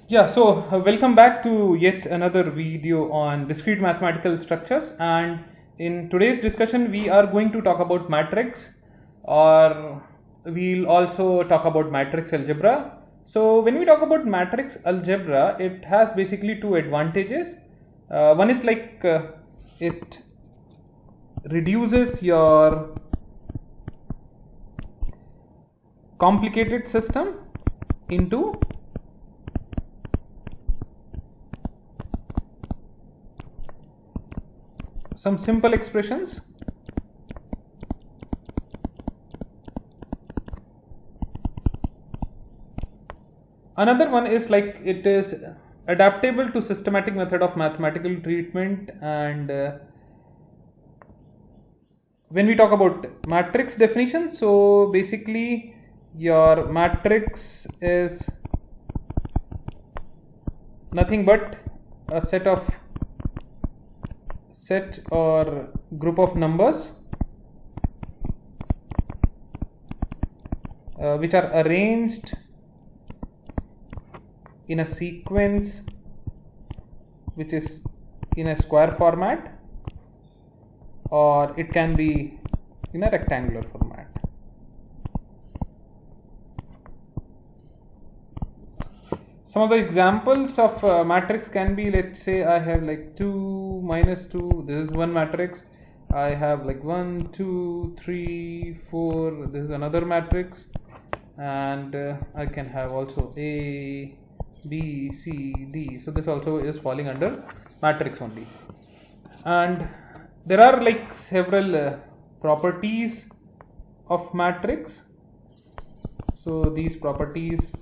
Yeah, so welcome back to yet another video on discrete mathematical structures, and in today's discussion we are going to talk about matrix, or we'll also talk about matrix algebra. So when we talk about matrix algebra, it has basically two advantages. One is it reduces your complicated system into some simple expressions. Another one is like it is adaptable to systematic method of mathematical treatment, and when we talk about matrix definition, so basically your matrix is nothing but a set or group of numbers which are arranged in a sequence which is in a square format, or it can be in a rectangular format. Some of the examples of matrix can be, let's say I have like 2 minus 2, this is one matrix. I have like 1 2 3 4, this is another matrix, and I can have also A B C D, so this also is falling under matrix only. And there are like several properties of matrix. So these properties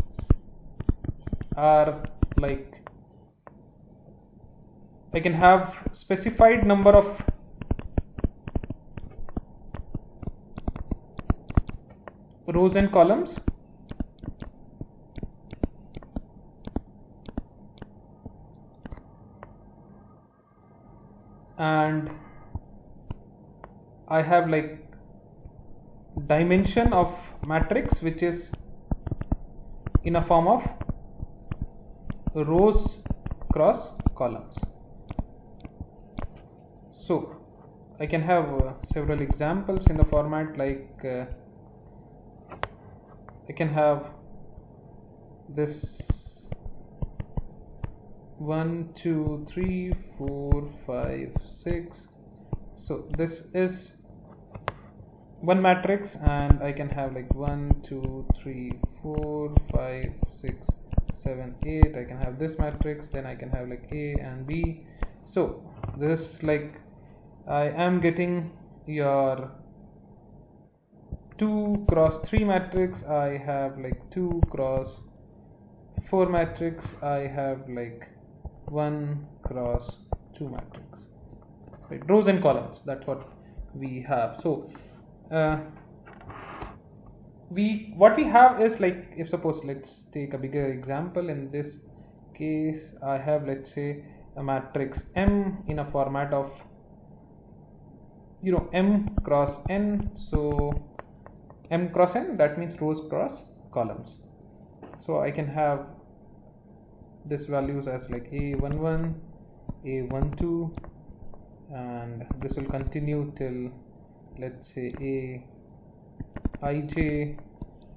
are like, I can have specified number of rows and columns, and I have like dimension of matrix which is in a form of rows cross columns. So I can have several examples in the format like I can have this 1 2 3 4 5 6, so this is one matrix, and I can have like 1 2 3 4 5 6 7 8. I can have this matrix, then I can have like A and B. So this, like, I am getting your 2 cross 3 matrix, I have like 2 cross 4 matrix, I have like 1 cross 2 matrix, right? Rows and columns, that's what we have. So what we have is like, if suppose, let's take a bigger example. In this case I have, let's say, a matrix M in a format of M cross N. So M cross N, that means rows cross columns. So I can have this values as like A11, A12, and this will continue till, let's say, Aij,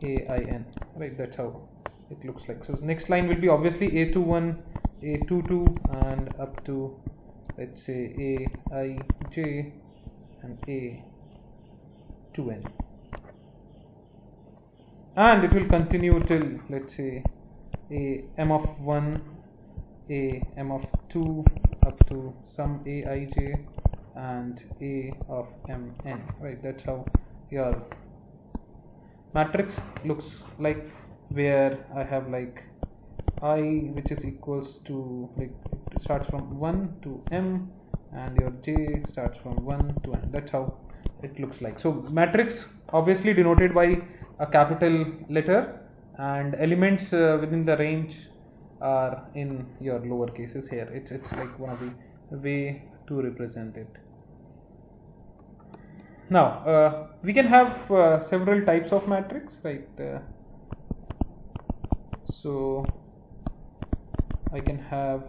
Ain, right? That's how it looks like. So next line will be obviously A21, A22, and up to, let's say, Aij and A2n, and it will continue till, let's say, a m of 1, a m of 2, up to some Aij and a of mn, right? That's how your matrix looks like, where I have like I which is equals to, like, it starts from 1 to m, and your j starts from 1 to n. That's how it looks like. So matrix obviously denoted by a capital letter, and elements within the range are in your lower cases here. It's like one of the way to represent it. Now we can have several types of matrix, right? So I can have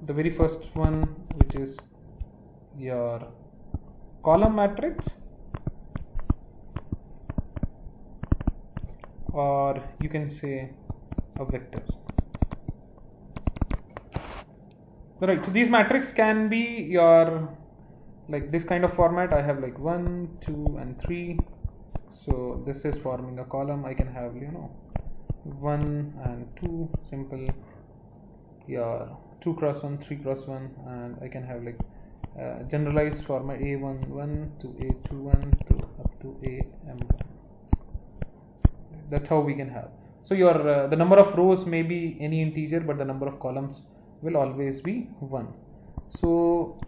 the very first one, which is your column matrix, or you can say a vector. Right, so these matrix can be your like this kind of format. I have like 1, 2 and 3, so this is forming a column. I can have 1 and 2 simple, your 2 cross 1, 3 cross 1, and I can have like generalized format A11 to A21 to up to AM1. That's how we can have. So your the number of rows may be any integer, but the number of columns will always be 1. So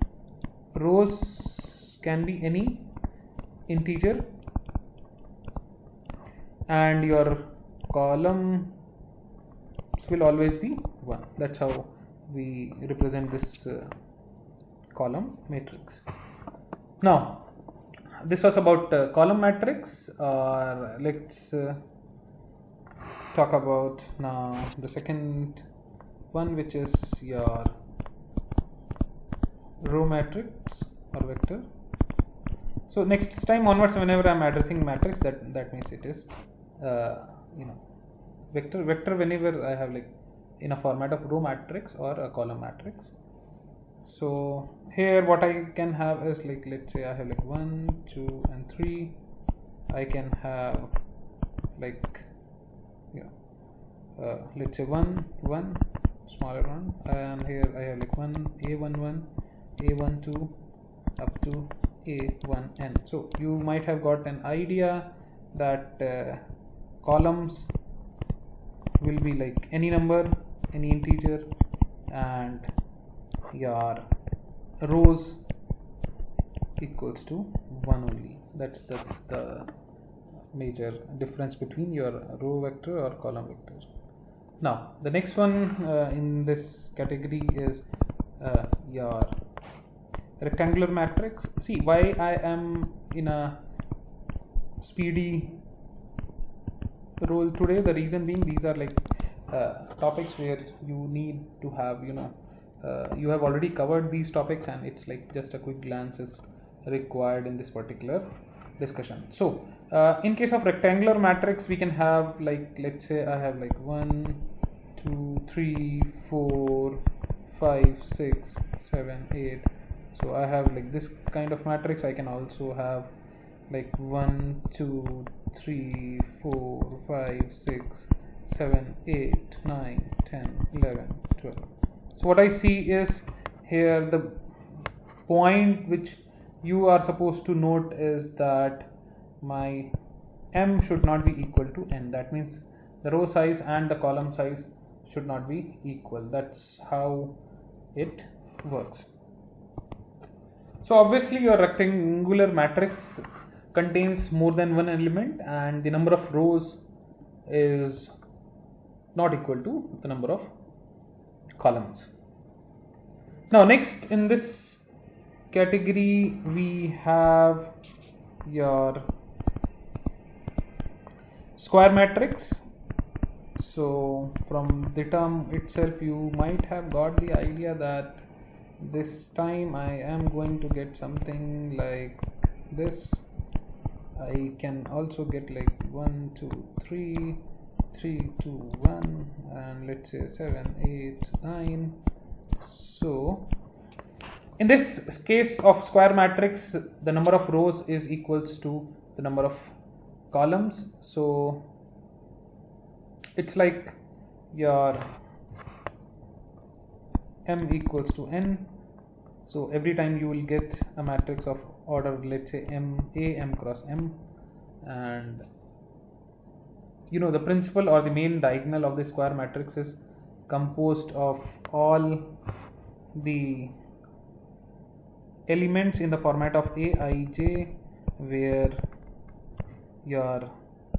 rows can be any integer and your column will always be 1. That's how we represent this column matrix. Now this was about column matrix. Let's talk about now the second one, which is your row matrix or vector. So next time onwards, whenever I'm addressing matrix, that means it is vector whenever I have like in a format of row matrix or a column matrix. So here what I can have is like, let's say I have like 1, 2 and 3. I can have like let's say 1, 1, smaller one, and here I have like 1, A11, A12 up to A1n. So you might have got an idea that columns will be like any number, any integer, and your rows equals to 1 only. That's the major difference between your row vector or column vector. Now the next one in this category is your rectangular matrix. See why I am in a speedy role today. The reason being, these are like topics where you need to have you have already covered these topics, and it's like just a quick glance is required in this particular discussion. So in case of rectangular matrix, we can have like, let's say I have like 1, 2, 3, 4, 5, 6, 7, 8. So I have like this kind of matrix. I can also have like 1, 2, 3, 4, 5, 6, 7, 8, 9, 10, 11, 12. So what I see is here the point which you are supposed to note is that my m should not be equal to n. That means the row size and the column size should not be equal. That's how it works. So obviously your rectangular matrix contains more than one element, and the number of rows is not equal to the number of columns. Now next in this category we have your square matrix. So from the term itself you might have got the idea that this time I am going to get something like this. I can also get like 1, 2, 3, 3, 2, 1, and let's say 7, 8, 9. So in this case of square matrix, the number of rows is equals to the number of columns. So it's like your m equals to n. So every time you will get a matrix of order, let's say m cross m, and the principal or the main diagonal of the square matrix is composed of all the elements in the format of Aij, where your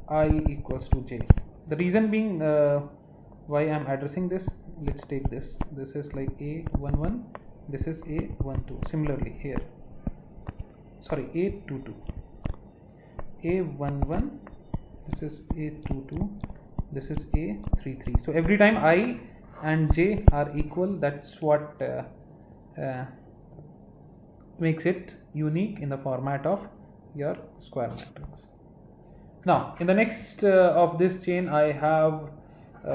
I equals to j. The reason being why I am addressing this, let's take this. This is like A11, this is A12. Similarly here, sorry, A22, A11, this is A22, this is A 3 3. So every time I and j are equal, that's what makes it unique in the format of your square matrix. Now in the next of this chain I have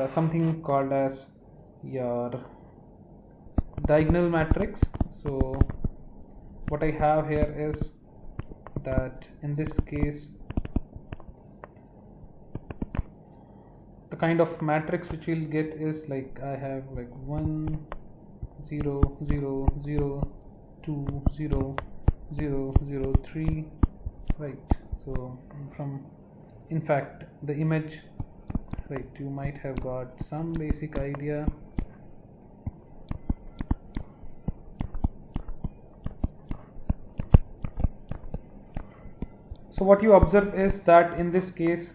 something called as your diagonal matrix. So what I have here is that in this case the kind of matrix which we'll get is like I have like 1 0 0 0 2 0 0 0 3, right? So from, in fact, the image, right, you might have got some basic idea. So what you observe is that in this case,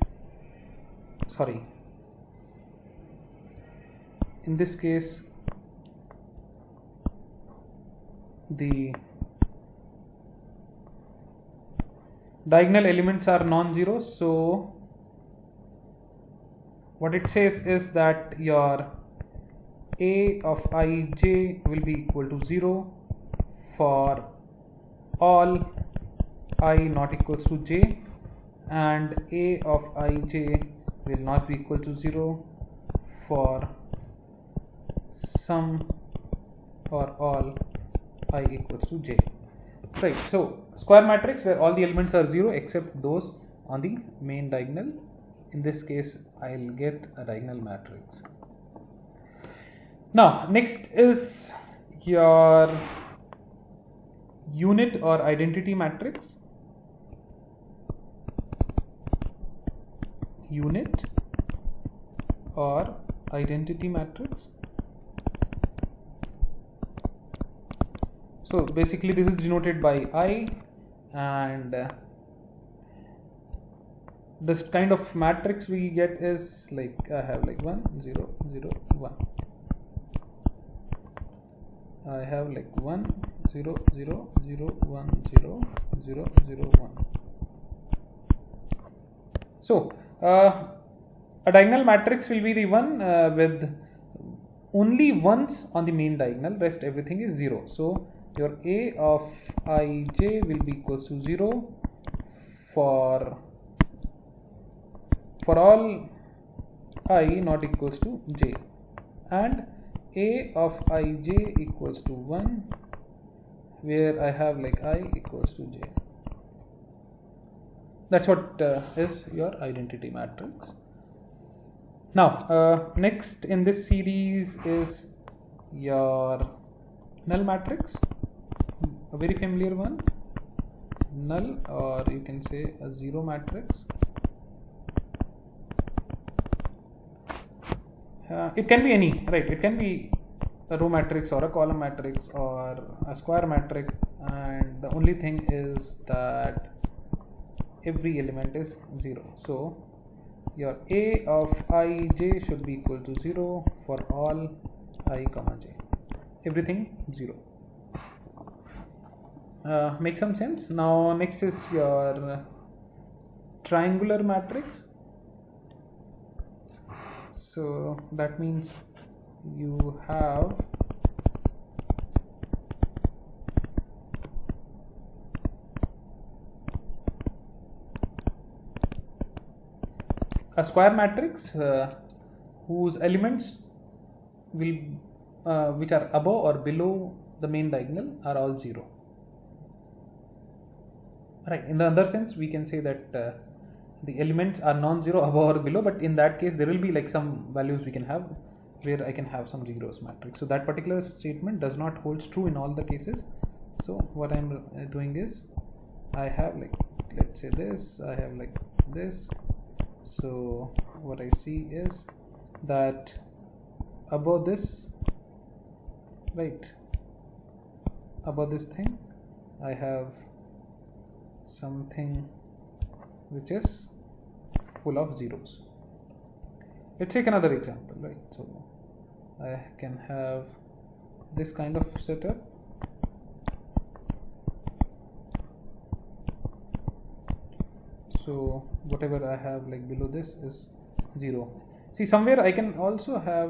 the diagonal elements are non-zero. So what it says is that your A of ij will be equal to 0 for all I not equals to j, and A of ij will not be equal to 0 for some or all I equals to j. Right, so square matrix where all the elements are 0 except those on the main diagonal. In this case I'll get a diagonal matrix. Now next is your unit or identity matrix. Unit or identity matrix. So basically this is denoted by I, and this kind of matrix we get is like I have like 1 0 0 1. I have like 1 0 0 0 1 0 0 0 1. So a diagonal matrix will be the one with only ones on the main diagonal, rest everything is 0. So your A of ij will be equals to 0 for all I not equals to j, and A of ij equals to 1 where I have like I equals to j. That's what is your identity matrix. Now next in this series is your null matrix, a very familiar one, null, or you can say a zero matrix. It can be any, right? It can be a row matrix or a column matrix or a square matrix, and the only thing is that every element is 0. So your A of ij should be equal to 0 for all I comma j, everything 0. Make some sense? Now next is your triangular matrix. So that means you have a square matrix whose elements will which are above or below the main diagonal are all 0. Right, in the other sense we can say that the elements are non-zero above or below, but in that case there will be like some values we can have where I can have some zeros matrix. So that particular statement does not hold true in all the cases. So what I'm doing is I have like, let's say this, I have like this. So what I see is that above this, right, above this thing I have something which is full of zeros. Let's take another example, right? So I can have this kind of setup. So whatever I have like below this is 0. See, somewhere I can also have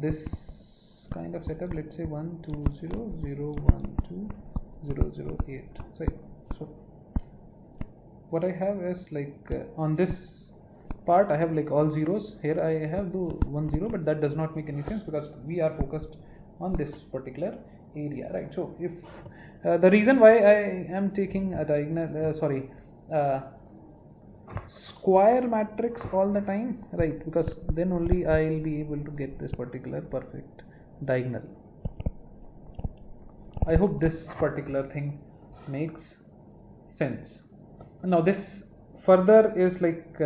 this kind of setup. Let's say 1 2 0 0 1 2 0 0 8. So what I have is like on this part I have like all zeros. Here I have the 1 0, but that does not make any sense because we are focused on this particular area, right? So if the reason why I am taking a diagonal square matrix all the time, right, because then only I will be able to get this particular perfect diagonal. I hope this particular thing makes sense. Now this further is like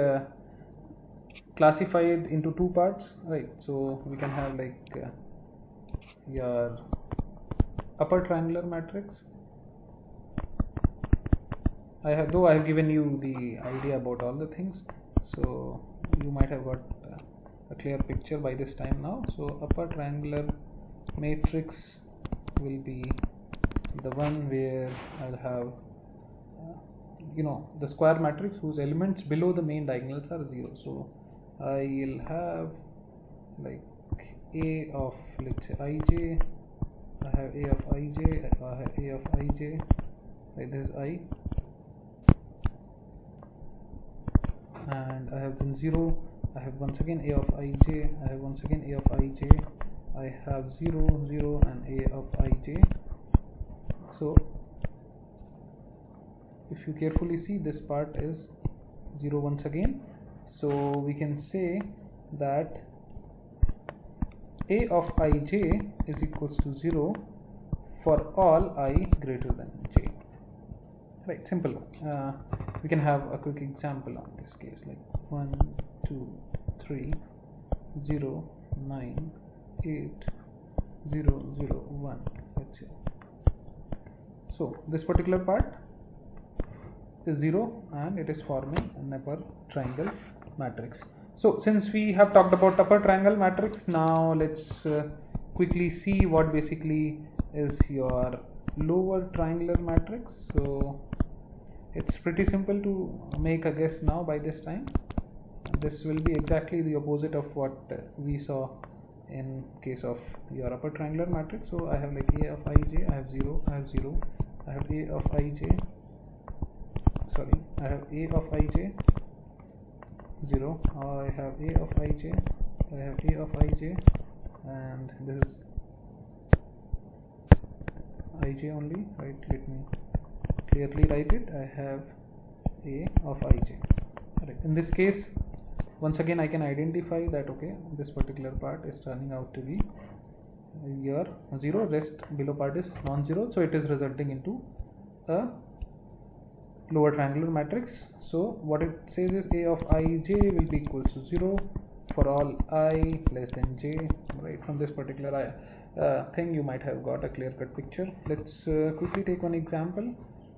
classified into two parts, right? So we can have like your upper triangular matrix. I have given you the idea about all the things, so you might have got a clear picture by this time now. So upper triangular matrix will be the one where I'll have the square matrix whose elements below the main diagonals are 0. So I'll have like A of, let's say, ij. I have A of ij, I have A of ij, right? This is I, and I have then 0. I have once again A of ij, I have once again A of ij, I have 0 0 and A of ij. So if you carefully see, this part is 0 once again. So we can say that A of ij is equals to 0 for all I greater than j. Right, simple. We can have a quick example on this case, like 1 2 3 0 9 8 0 0 1. Let's say. So this particular part is 0 and it is forming an upper triangle matrix. So since we have talked about upper triangle matrix, now let's quickly see what basically is your lower triangular matrix. So it's pretty simple to make a guess now by this time. This will be exactly the opposite of what we saw in case of your upper triangular matrix. So I have like A of ij, I have 0, I have 0, I have A of ij, sorry, I have A of ij 0, I have A of ij, I have A of ij, and this is ij only, right? Let me clearly write it. I have A of ij. Right. In this case, once again I can identify that okay, this particular part is turning out to be your 0, rest below part is non-zero, so it is resulting into a lower triangular matrix. So what it says is A of ij will be equals to 0 for all I less than j, right? From this particular thing you might have got a clear-cut picture. Let's quickly take one example.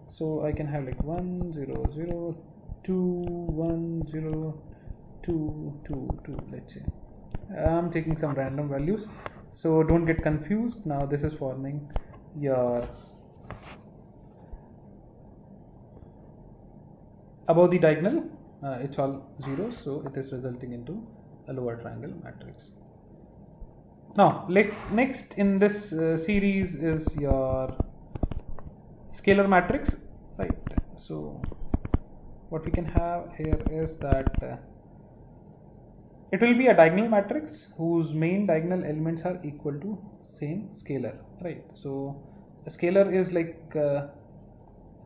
So I can have like 1 0 0 2 1 0 2 2 2. Let's say I'm taking some random values, so don't get confused. Now this is forming your above the diagonal, it's all zeros, so it is resulting into a lower triangle matrix. Now next in this series is your scalar matrix, right? So what we can have here is that it will be a diagonal matrix whose main diagonal elements are equal to same scalar, right? So a scalar is like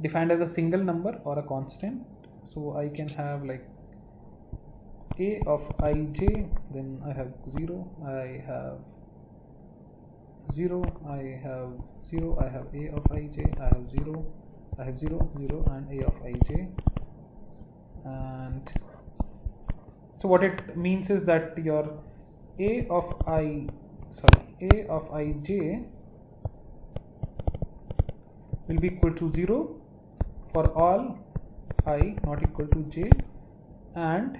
defined as a single number or a constant. So I can have like A of ij, then I have 0, I have 0, I have 0, I have A of ij, I have 0, I have 0 0 and A of ij. And so what it means is that your A of ij will be equal to 0 for all I not equal to j, and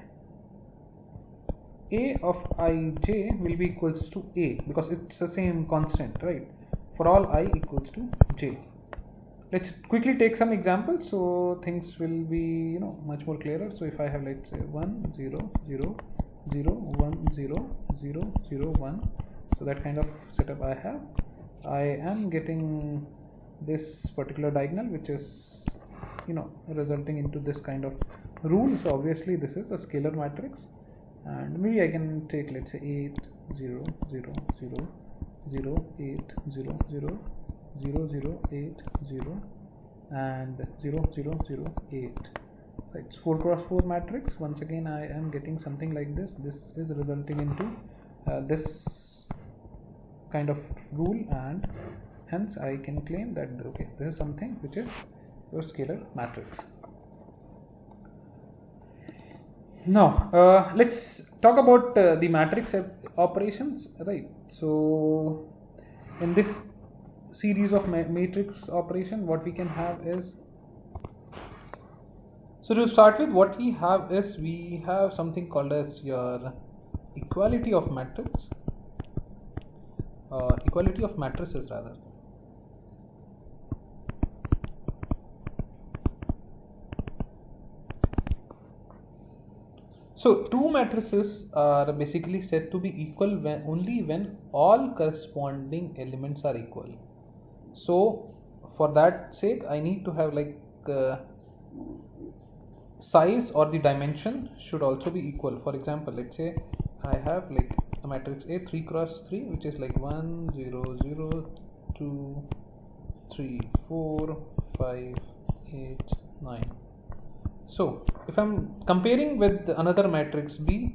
A of ij will be equals to A because it's the same constant, right? For all I equals to j. let's quickly take some examples so things will be much more clearer. So if I have, let's say, 1 0 0 0 1 0 0 0 1, so that kind of setup I am getting this particular diagonal, which is resulting into this kind of rule. So obviously this is a scalar matrix, and maybe I can take, let's say, 8 0 0 0 0 8 0 0 0 0 8 0 and 0 0 0 8. Right, it's 4 cross 4 matrix. Once again I am getting something like this. This is resulting into this kind of rule, and hence I can claim that okay, this is something which is your scalar matrix. Now let's talk about the matrix operations, right? So in this series of matrix operation, what we can have is, so to start with, what we have is we have something called as your equality of matrix, equality of matrices rather. So two matrices are basically said to be equal only when all corresponding elements are equal. So for that sake, I need to have like size or the dimension should also be equal. For example, let's say I have like a matrix A 3 cross 3, which is like 1 0 0 2 3 4 5 8 9. So if I'm comparing with another matrix B,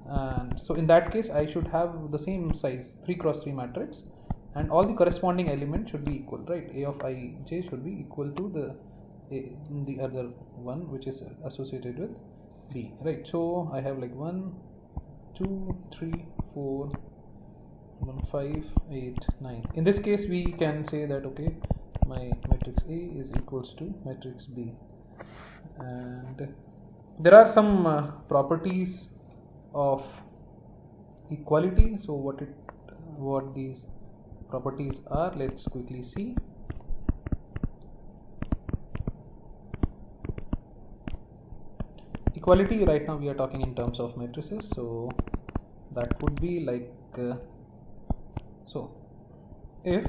and so in that case I should have the same size 3 cross 3 matrix, and all the corresponding elements should be equal, right? A of ij should be equal to the other one which is associated with B, right? So I have like 1 2 3 4 1 5 8 9. In this case we can say that okay, my matrix A is equals to matrix B, and there are some properties of equality. So what these properties are, let's quickly see. Equality, right now we are talking in terms of matrices, so that would be like so if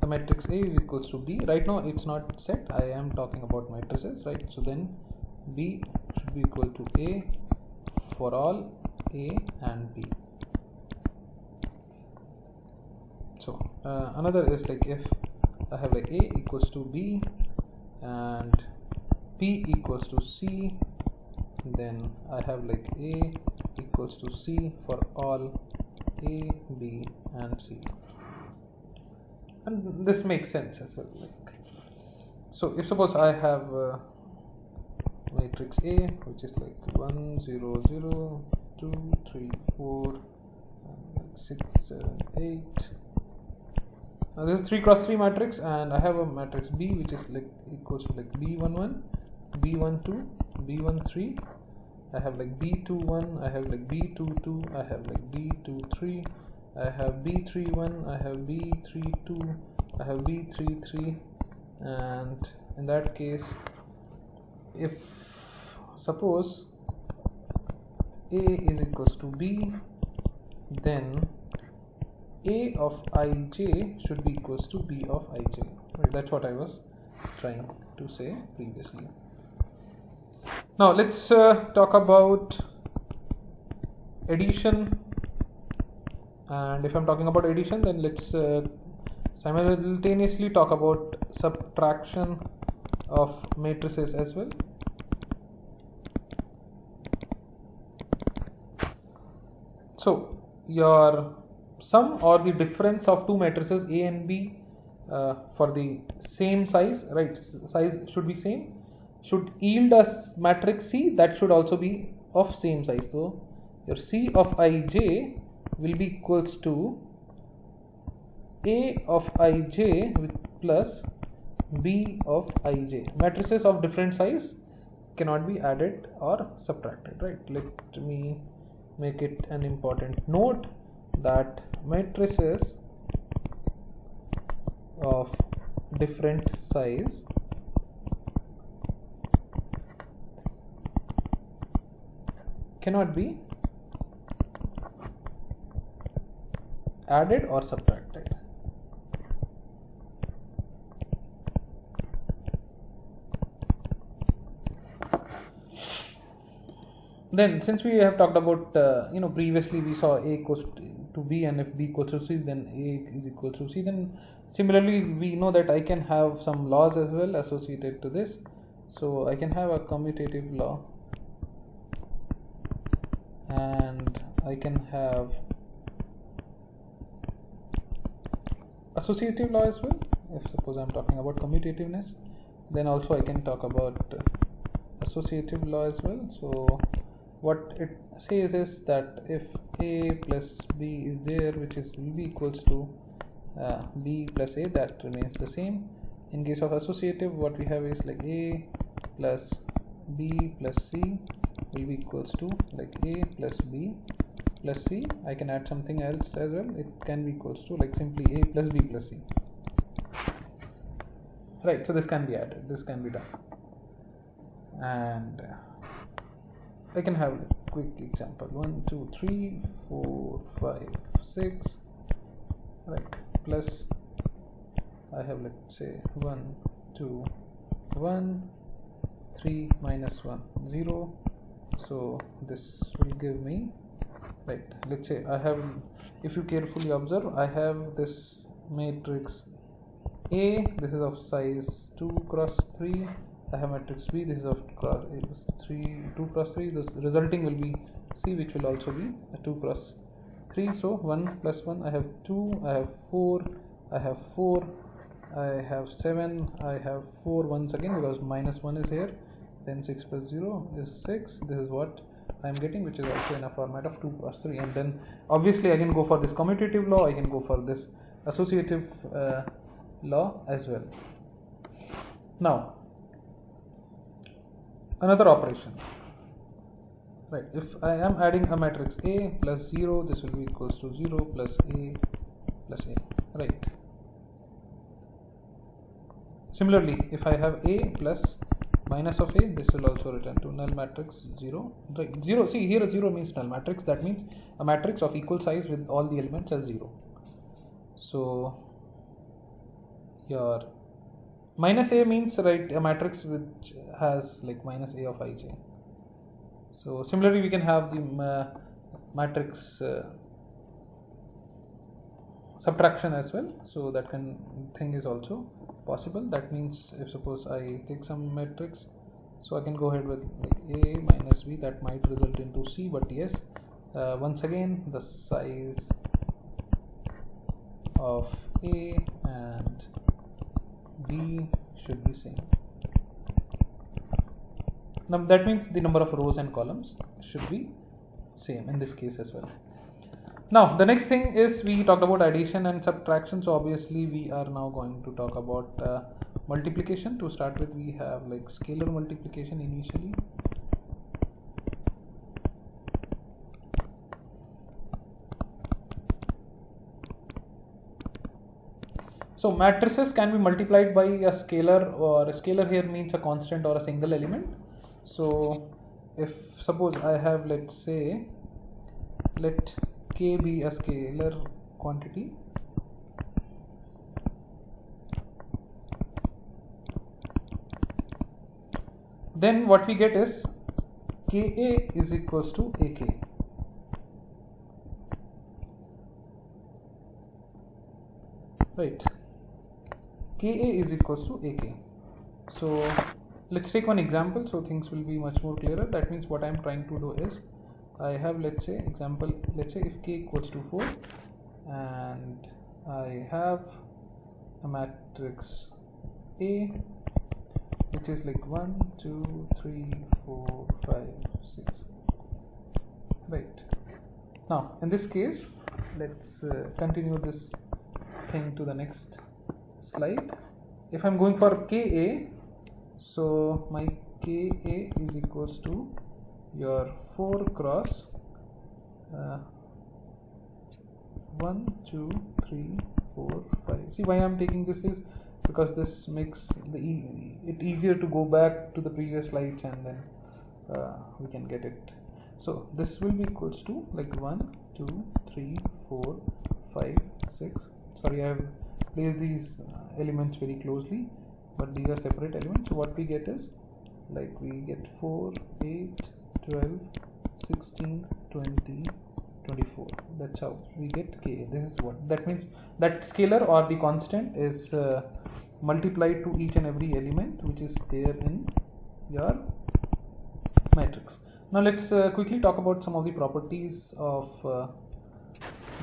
the matrix A is equals to B, right now it's not set, I am talking about matrices, right? So then B should be equal to A for all A and B. So another is like if I have like A equals to B and P equals to C, then I have like A equals to C for all A, B and C, and this makes sense as well. Like, so if suppose I have matrix A which is like 1 0 0 2 3 4 6 7 8. Now this is 3 cross 3 matrix, and I have a matrix B which is like equals to like B11 B12 B13. I have like B21, I have like B22, I have like B23, I have B31, I have B32, I have B33, and in that case, if suppose A is equals to B, then A of ij should be equals to B of ij. Right, that's what I was trying to say previously. Now let's talk about addition, and if I'm talking about addition, then let's simultaneously talk about subtraction of matrices as well. So your sum or the difference of two matrices A and B for the same size, right? Size should be same, should yield a matrix C that should also be of same size. So your C of ij will be equals to A of ij with plus B of ij. Matrices of different size cannot be added or subtracted, right? Let me make it an important note that matrices of different size cannot be added or subtracted. Then since we have talked about previously we saw A equals to B, and if B equals to C then A is equal to C, then similarly we know that I can have some laws as well associated to this. So I can have a commutative law, and I can have associative law as well. If suppose I'm talking about commutativeness, then also I can talk about associative law as well. So what it says is that if A plus B is there, which is will be equals to B plus A, that remains the same. In case of associative, what we have is like A plus B plus C will be equals to like A plus B plus C. I can add something else as well. It can be equals to like simply A plus B plus C. Right, so this can be added, this can be done, and I can have a quick example. 1 2 3 4 5 6, right, plus I have, let's say, 1 2 1 3 minus 1 0. So this will give me, right, let's say I have, if you carefully observe, I have this matrix A, this is of size 2 cross 3. I have matrix B, this is of 2 cross 3. This resulting will be C, which will also be a 2 cross 3. So 1 plus 1, I have 2, I have 4, I have 4, I have 7, I have 4 once again because minus 1 is here. Then 6 plus 0 is 6. This is what I am getting, which is also in a format of 2 cross 3. And then obviously I can go for this commutative law, I can go for this associative law as well. Now another operation, right, if I am adding a matrix A plus 0, this will be equals to 0 plus A plus A, right. Similarly, if I have A plus minus of A, this will also return to null matrix 0, right. 0, see here 0 means null matrix, that means a matrix of equal size with all the elements as 0. So your minus A means, right, a matrix which has like minus A of ij. So similarly we can have the matrix subtraction as well. So that thing is also possible. That means if suppose I take some matrix, so I can go ahead with like A minus B, that might result into C, but yes, once again the size of A and B should be same. Now that means the number of rows and columns should be same in this case as well. Now the next thing is, we talked about addition and subtraction, so obviously we are now going to talk about multiplication. To start with, we have like scalar multiplication initially. So matrices can be multiplied by a scalar, or a scalar here means a constant or a single element. So if suppose I have, let's say, let K be a scalar quantity, then what we get is Ka is equals to Ak. Right, Ka is equals to Ak. So let's take one example so things will be much more clearer. That means what I am trying to do is, I have, let's say, example, let's say if K equals to 4 and I have a matrix A which is like 1 2 3 4 5 6, right. Now in this case, let's continue this thing to the next slide. If I'm going for Ka, so my Ka is equals to your 4 cross 1 2 3 4 5. See why I'm taking this is, because this makes it easier to go back to the previous slides and then we can get it. So this will be equals to like 1 2 3 4 5 6. Sorry, I have placed these elements very closely, but these are separate elements. So what we get is like we get 4 8 12 16 20 24. That's how we get k. This is what that means, that scalar or the constant is multiplied to each and every element which is there in your matrix. Now let's quickly talk about some of the properties of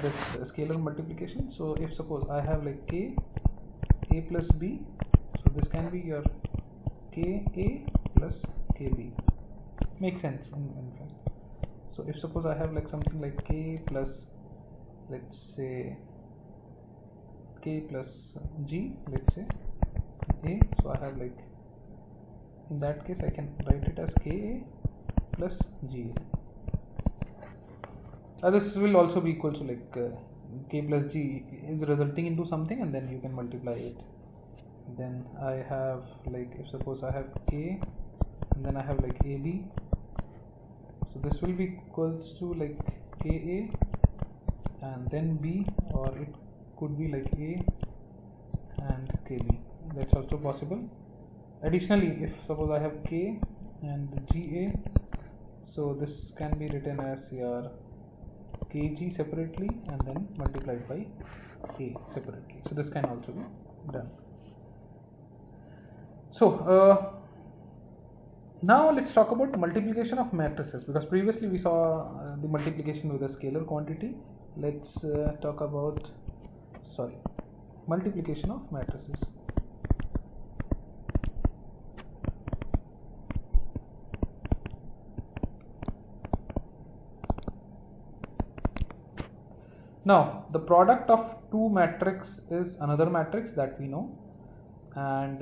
this scalar multiplication. So if suppose I have like k a plus b, so this can be your k a plus kb. Makes sense in fact. So if suppose I have like something like k plus, let's say k plus g, let's say a, so I have like, in that case I can write it as ka plus ga. This will also be equal to like k plus g is resulting into something and then you can multiply it. Then I have like, if suppose I have k and then I have like ab, so this will be equals to like ka and then b, or it could be like a and kb. That's also possible. Additionally, if suppose I have k and ga, so this can be written as your kg separately and then multiplied by k separately. So this can also be done. So now let's talk about multiplication of matrices, because previously we saw the multiplication with a scalar quantity. Let's talk about multiplication of matrices. Now the product of two matrix is another matrix that we know, and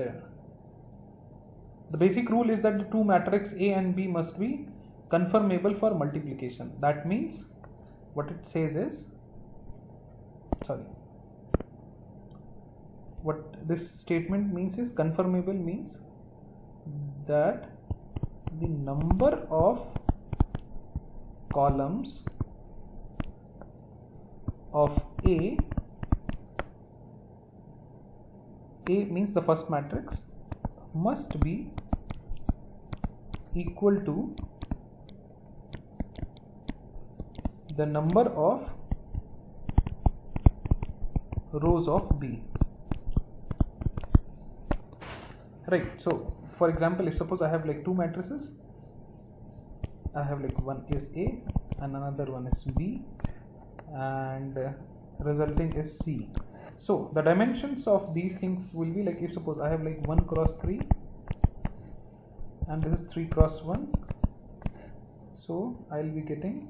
the basic rule is that the two matrix A and B must be conformable for multiplication. That means what it says is, what this statement means is, conformable means that the number of columns of A means the first matrix, must be equal to the number of rows of B. Right. So for example, if suppose I have like two matrices, I have like one is A and another one is B, and resulting is C. So the dimensions of these things will be like, if suppose I have like 1 cross 3 and this is 3 cross 1, so I will be getting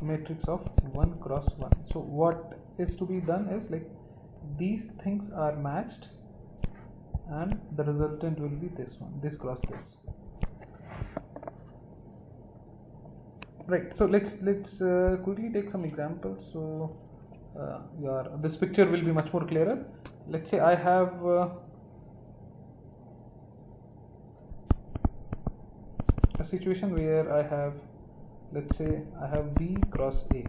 a matrix of 1 cross 1. So what is to be done is like, these things are matched and the resultant will be this one, this cross this. Right. So let's quickly take some examples. So this picture will be much more clearer. Let's say I have a situation where I have, let's say I have B cross A.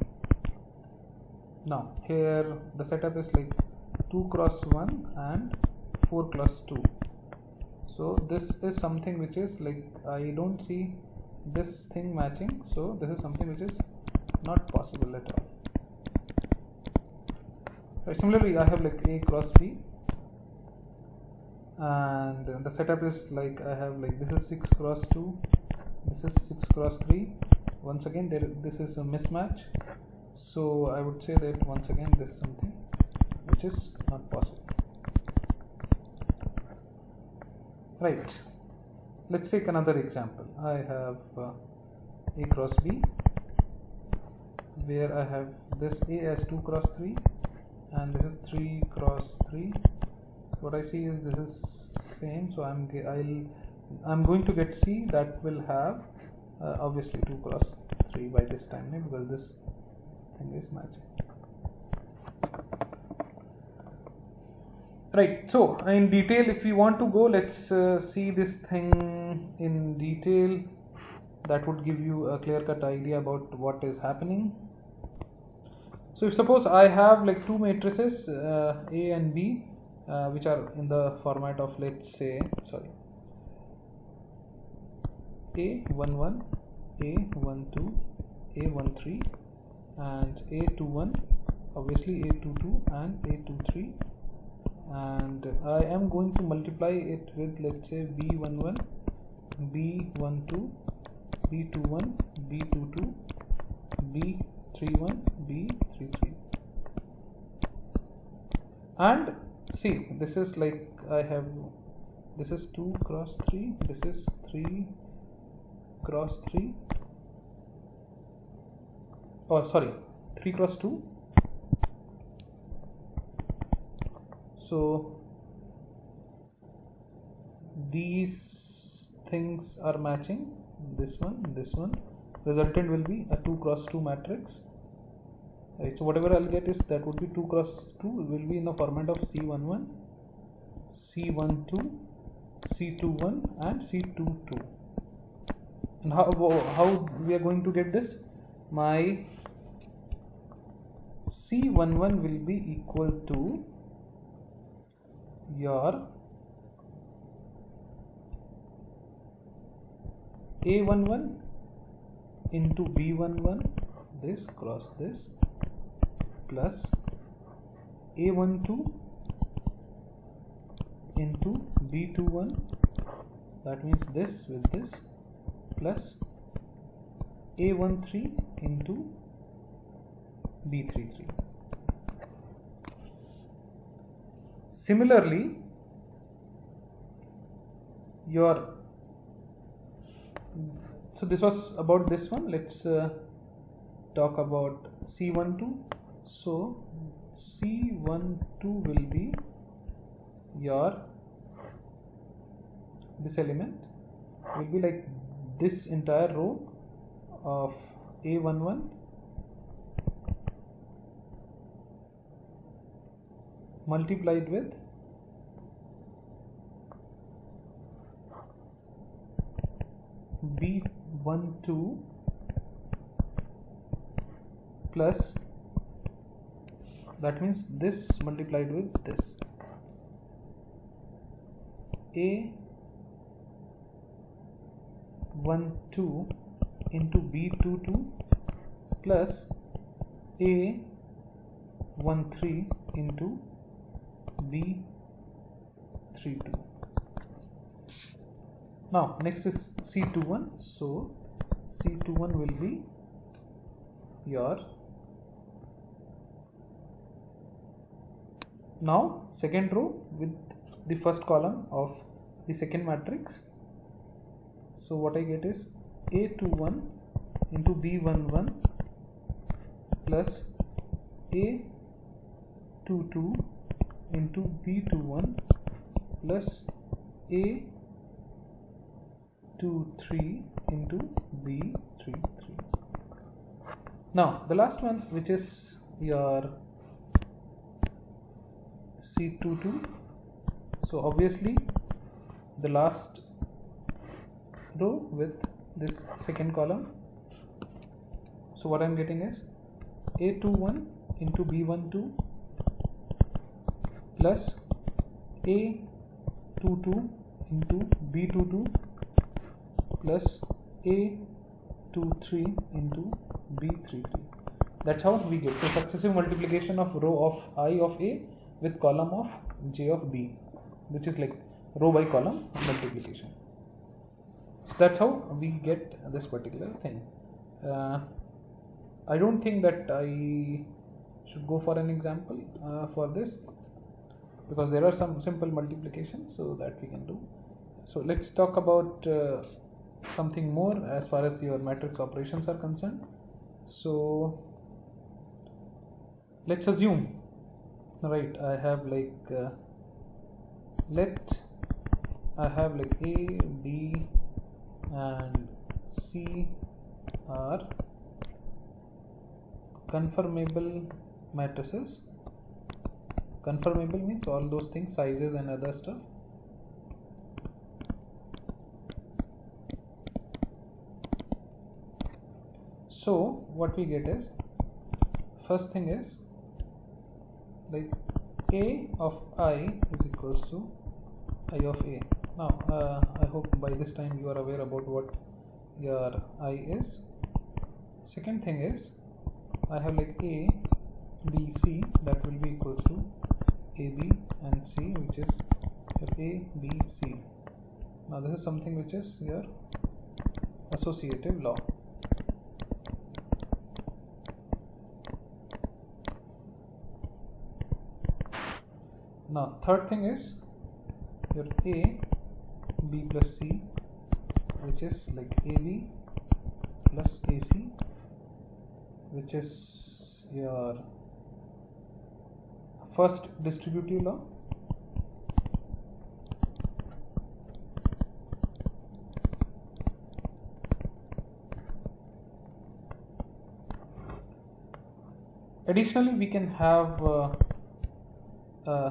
Now here the setup is like 2 cross 1 and 4 cross 2. So this is something which is like, I don't see this thing matching, so this is something which is not possible at all. Right. Similarly, I have like A cross B, and the setup is like, I have like, this is 6 cross 2, this is 6 cross 3. Once again this is a mismatch, so I would say that once again this is something which is not possible. Right. Let's take another example. I have A cross B, where I have this A as 2 cross 3 and this is 3 cross 3. What I see is this is same, so I'm going to get C that will have obviously 2 cross 3 by this time, because this thing is matching. Right, so in detail, if we want to go, let's see this thing in detail. That would give you a clear-cut idea about what is happening. So if suppose I have like two matrices A and B, which are in the format of, let's say, A11, A12, A13 and A21, obviously A22 and A23, and I am going to multiply it with, let's say, B11, B12, B21, B22, B31, B33, and see, this is like this is 2 cross 3, this is 3 cross 3, 3 cross 2. So these things are matching, this one, resultant will be a 2 cross 2 matrix, right? So whatever I'll get is that would be 2 cross 2 will be in the format of C11, C12, C21 and C22. And how we are going to get this? My C11 will be equal to your A11 into B11, this cross this, plus A12 into B21, that means this with this, plus A13 into B33. Similarly, so this was about this one. Let's talk about C12. So C12 will be this element will be like this entire row of A11 multiplied with B12 plus, that means this multiplied with this, A12 into B22 plus A13 into B32. Now next is C21. So C21 will be your now second row with the first column of the second matrix. So what I get is A21 into B11 plus A22 into B21 plus A23 into B33. Now the last one, which is your C22. So obviously the last row with this second column. So what I'm getting is A21 into B12 plus A22 into B22 plus A23 into B33. That's how we get the successive multiplication of row of I of A with column of J of B, which is like row by column multiplication. So that's how we get this particular thing. I don't think that I should go for an example for this, because there are some simple multiplications so that we can do. So let's talk about something more as far as your matrix operations are concerned. So let's assume, right, I have like I have like A, B and C are conformable matrices Conformable means all those things, sizes and other stuff. So what we get is, first thing is like a of I is equals to I of a. Now I hope by this time you are aware about what your I is. Second thing is, I have like a, b, c, that will be equals to a, b and c, which is your a, b, c. Now this is something which is your associative law. Now third thing is your a, b plus c, which is like ab plus ac, which is your first distributive law. Additionally, we can have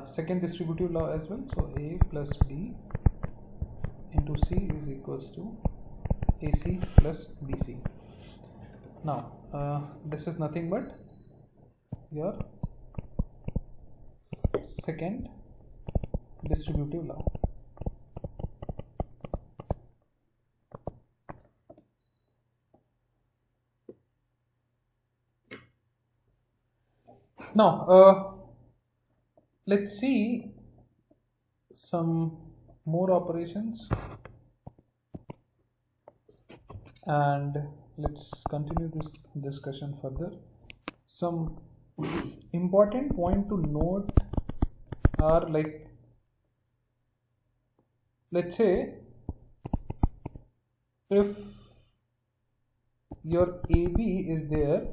second distributive law as well. So a plus b into c is equals to ac plus bc. Now this is nothing but your second distributive law. Now let's see some more operations and let's continue this discussion further. Some important point to note are like, let's say if your AB is there,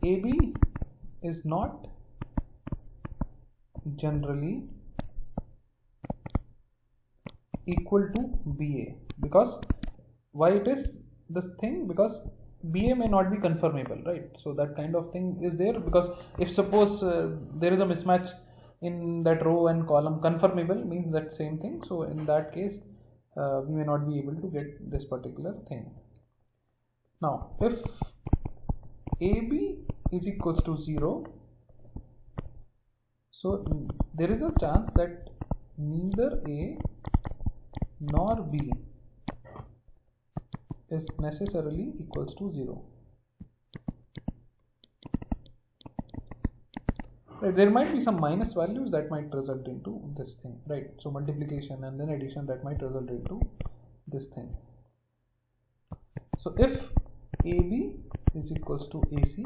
AB is not generally equal to BA. Because why it is this thing? Because BA may not be conformable, right? So that kind of thing is there, because if suppose there is a mismatch in that row and column, conformable means that same thing. So in that case we may not be able to get this particular thing. Now if AB is equals to 0, so there is a chance that neither A nor B is necessarily equals to 0. Right, there might be some minus values that might result into this thing, right? So multiplication and then addition that might result into this thing. So if AB is equals to AC,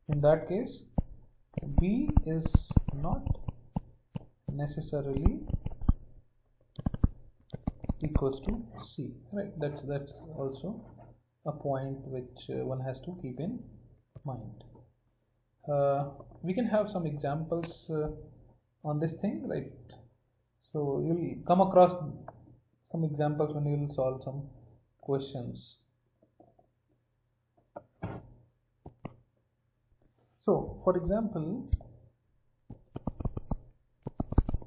in that case B is not necessarily equals to C, right? That's also a point which one has to keep in mind. We can have some examples on this thing, right? So you'll come across some examples when you will solve some questions. So for example,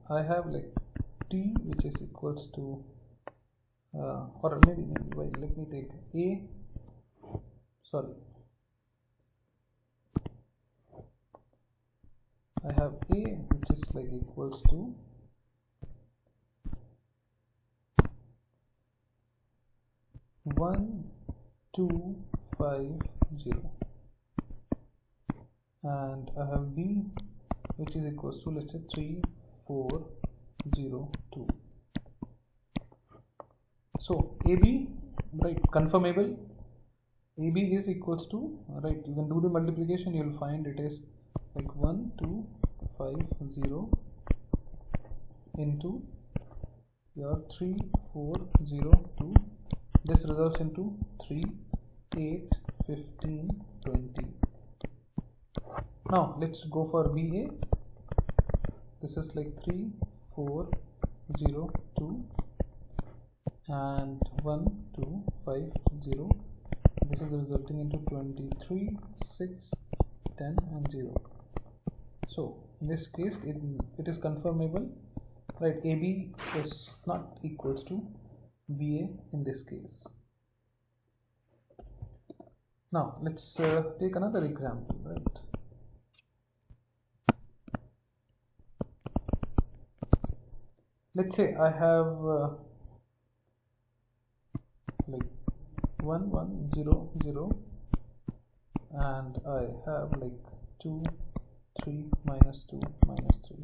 I have like T which is equals to or maybe wait, let me take I have A which is like equals to one, 2, 5, 0, and I have B which is equals to, let's say, 3, 4, 0, 2. So AB, right, conformable. AB is equals to, right, you can do the multiplication, you will find it is like 1, 2, 5, 0 into your 3, 4, 0, 2. This results into 3, 8, 15, 20. Now let's go for BA. This is like 3, 4, 0, 2 and 1, 2, 5, 0. This is resulting into 23, 6, 10 and 0. So in this case it is confirmable, right? AB is not equals to BA in this case. Now let's take another example, right? Let's say I have like 1 1 0 0 and I have like 2 3 minus 2 minus 3.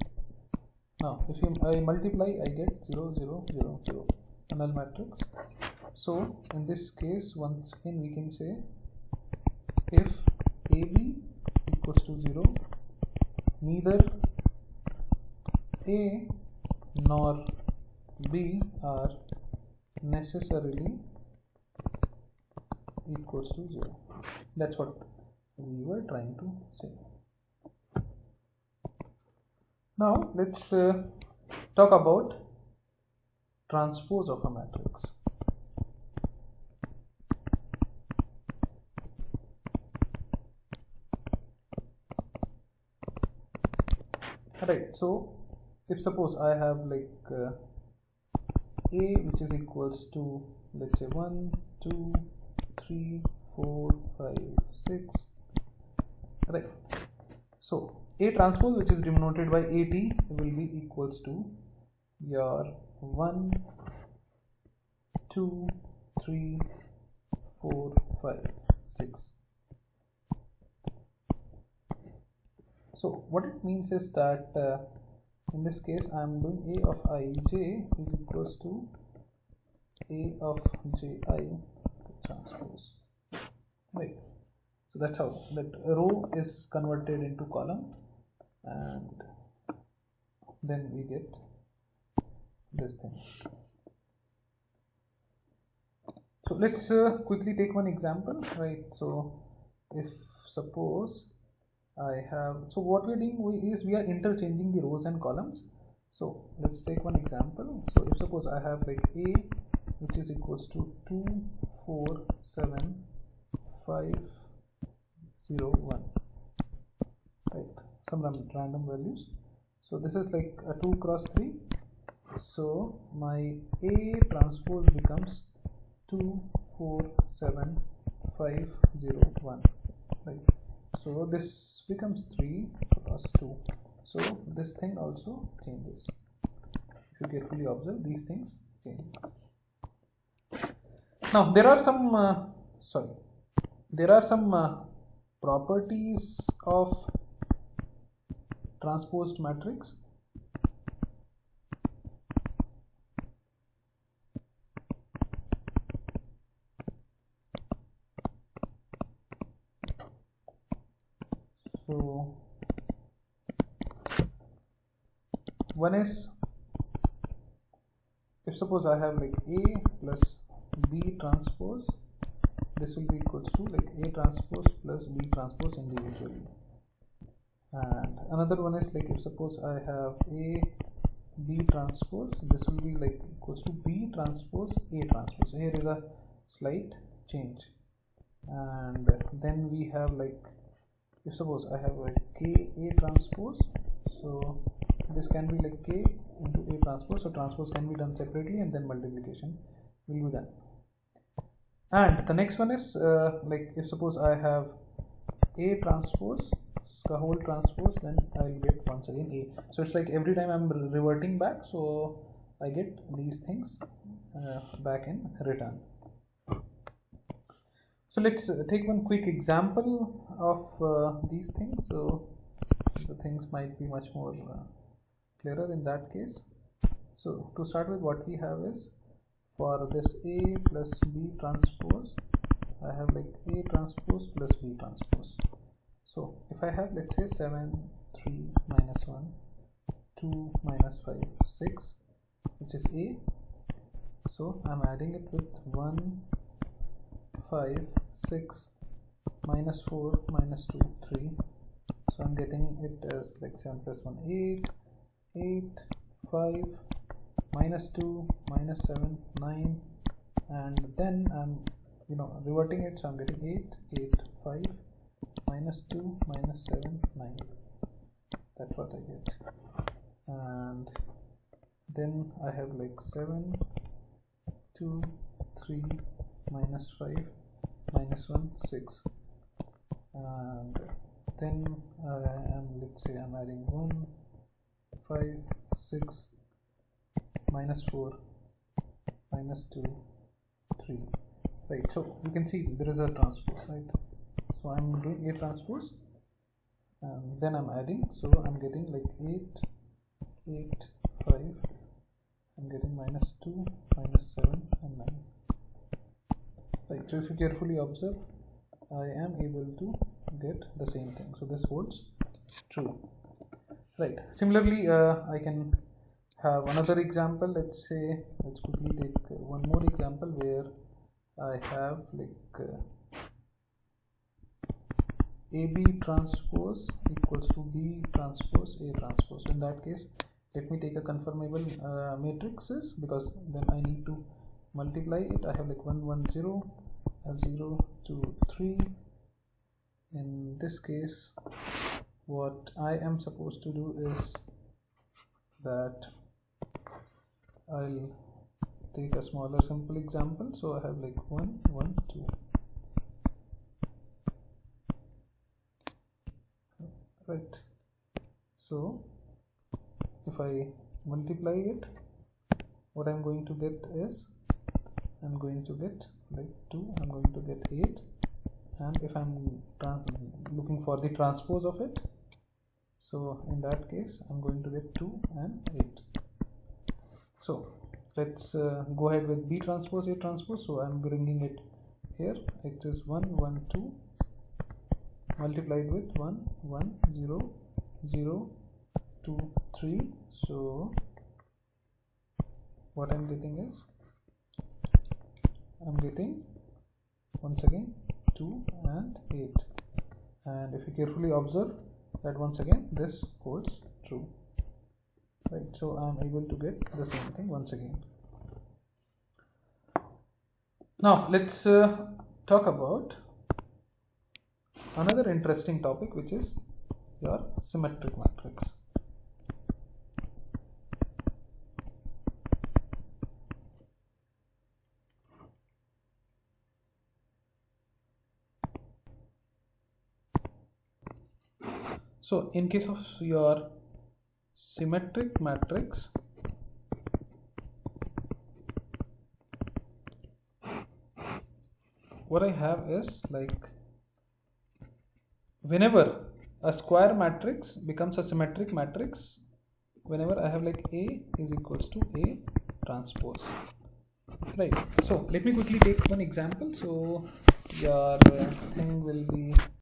Now if I multiply, I get 0 0 0 0, a null matrix. So in this case, once again we can say if AB equals to 0, neither A nor B are necessarily equals to 0. That's what we were trying to say. Now let's talk about transpose of a matrix. Right, so if suppose I have like A which is equals to, let's say 1 2 3 4 5 6, right? So A transpose, which is denoted by AT, will be equals to your 1 2 3 4 5 6. So what it means is that in this case I am doing A of ij is equals to A of ji transpose, right? So that's how that row is converted into column, and then we get this thing. So let's quickly take one example, right? So if suppose I have, so what we're doing is we are interchanging the rows and columns. So let's take one example. So if suppose I have like A which is equals to 2 4 7 5 0 1, right? Some random values. So this is like a 2 cross 3. So my A transpose becomes 2 4 7 5 0 1, right? So this becomes 3 plus 2. So this thing also changes. If you carefully observe, these things change. Now there are some properties of transposed matrix. So one is, if suppose I have like A plus B transpose, this will be equals to like A transpose plus B transpose individually. And another one is like if suppose I have A B transpose, this will be like equals to B transpose A transpose. So here is a slight change. And then we have like, if suppose I have a K A transpose, so this can be like K into A transpose. So transpose can be done separately and then multiplication will be done. And the next one is like if suppose I have A transpose, the whole transpose, then I'll get once again A. So it's like every time I'm reverting back, so I get these things back in return. So let's take one quick example of these things, so the things might be much more clearer in that case. So to start with, what we have is, for this A plus B transpose, I have like A transpose plus B transpose. So if I have, let's say 7 3 minus 1 2 minus 5 6, which is A, so I'm adding it with 1 5 6 minus 4 minus 2 3, so I'm getting it as like 7 plus 1 8 8 5 minus 2 minus 7 9, and then I'm reverting it, so I'm getting 8 8 5 -2 -7 9. That's what I get. And then I have like 7 2 3 -5 -1 6. And then let's say I'm adding 1 5 6 -4 -2 3. Right, so you can see there is a transpose, right? So I'm doing A transpose and then I'm adding, so I'm getting like 8 8 5. I'm getting -2 -7 and 9. Right, so if you carefully observe, I am able to get the same thing, so this holds true. Right, similarly I can have another example. Let's quickly take one more example where I have like AB transpose equals to B transpose A transpose. In that case, let me take a conformable matrices, because then I need to multiply it. I have like 1 1 0, I have 0 2 3. In this case, what I am supposed to do is that I'll take a smaller simple example. So I have like 1 1 2. Right, so if I multiply it, what I'm going to get is, I'm going to get like 2, I'm going to get 8, and if I'm looking for the transpose of it, so in that case I'm going to get 2 and 8. So let's go ahead with B transpose A transpose. So I'm bringing it here. It is 1 1 2 multiplied with 1 1 0 0 2 3. So what I'm getting is, I'm getting once again 2 and 8. And if you carefully observe that, once again this holds true. Right, so I'm able to get the same thing once again. Now let's talk about another interesting topic, which is your symmetric matrix. So in case of your symmetric matrix, what I have is like, whenever a square matrix becomes a symmetric matrix, whenever I have like A is equals to A transpose. Right, so let me quickly take one example. So your thing will be